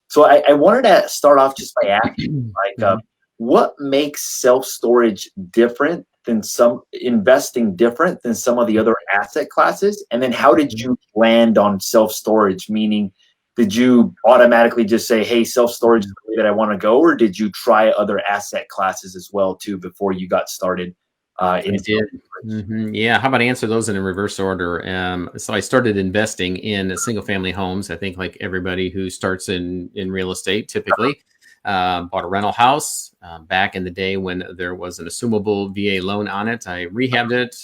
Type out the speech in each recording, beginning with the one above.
So I wanted to start off just by asking, like, Mhm. what makes self-storage different than some investing different than some of the other asset classes? And then how did Mhm. you land on self-storage? Meaning, did you automatically just say, "Hey, self-storage is the way that I want to go," or did you try other asset classes as well too before you got started I in did. self-storage? Yeah. How about I answer those in a reverse order? So I started investing in single family homes. I think like everybody who starts in real estate typically bought a rental house back in the day when there was an assumable VA loan on it. I rehabbed it,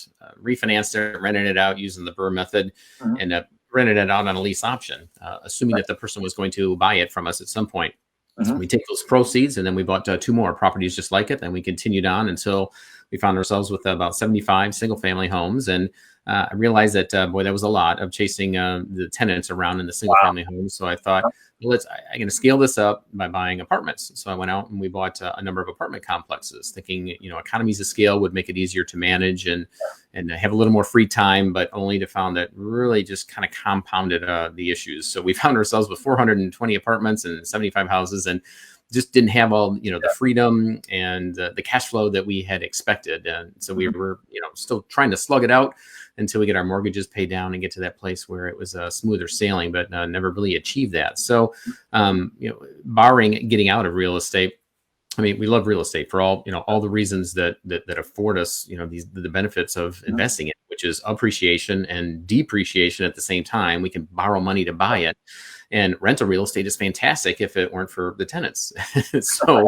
refinanced it, rented it out using the Burr method, Mhm. and rented it out on a lease option, assuming that the person was going to buy it from us at some point. Mhm. We take those proceeds and then we bought two more properties just like it. And we continued on until we found ourselves with about 75 single family homes. And I realized that, boy, that was a lot of chasing the tenants around in the single Wow. family homes. So I thought, well, I'm going to scale this up by buying apartments. So I went out and we bought a number of apartment complexes, thinking, economies of scale would make it easier to manage and have a little more free time, but only to found that really just kind of compounded the issues. So we found ourselves with 420 apartments and 75 houses, and just didn't have all the freedom and the cash flow that we had expected. And so we Mhm. were still trying to slug it out until we get our mortgages paid down and get to that place where it was smoother sailing, but never really achieved that. So barring getting out of real estate, I mean, we love real estate for all the reasons that afford us, the benefits of Mhm. investing in, which is appreciation and depreciation at the same time. We can borrow money to buy it, and rental real estate is fantastic if it weren't for the tenants. So,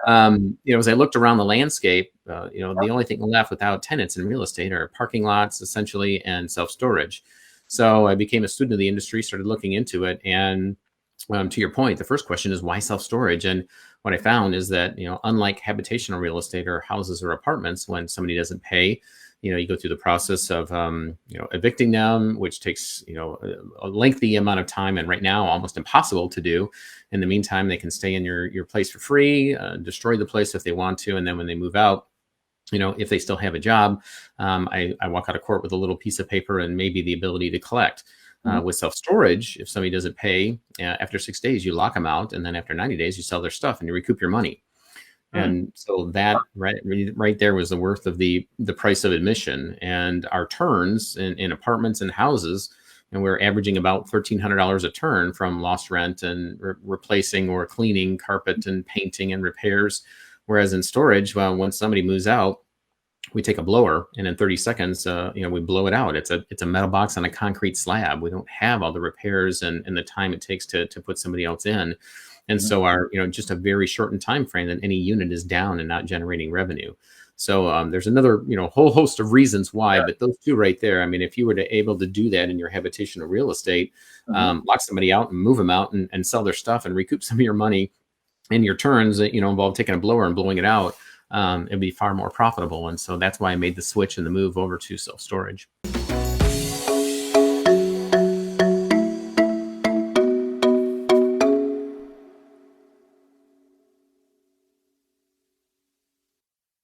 as I looked around the landscape, the only thing left without tenants in real estate are parking lots, essentially, and self storage. So I became a student of the industry, started looking into it, and to your point, the first question is why self storage? And what I found is that, unlike habitational real estate or houses or apartments, when somebody doesn't pay, you go through the process of, evicting them, which takes, a lengthy amount of time. And right now, almost impossible to do. In the meantime, they can stay in your place for free, destroy the place if they want to. And then when they move out, if they still have a job, I walk out of court with a little piece of paper and maybe the ability to collect. Mhm. With self storage, if somebody doesn't pay after 6 days, you lock them out, and then after 90 days, you sell their stuff and you recoup your money. Mhm. And so that right there was the worth of the price of admission. And our turns in apartments and houses, and we're averaging about $1,300 a turn from lost rent and replacing or cleaning carpet and painting and repairs. Whereas in storage, well, once somebody moves out, we take a blower and in 30 seconds, we blow it out. It's a metal box on a concrete slab. We don't have all the repairs and the time it takes to put somebody else in. And Mhm. so our, just a very shortened time frame that any unit is down and not generating revenue. So there's another, whole host of reasons why, but those two right there, I mean, if you were to able to do that in your habitational real estate, Mhm. lock somebody out and move them out and sell their stuff and recoup some of your money, and your turns that involve taking a blower and blowing it out, it'd be far more profitable. And so that's why I made the switch and the move over to self storage.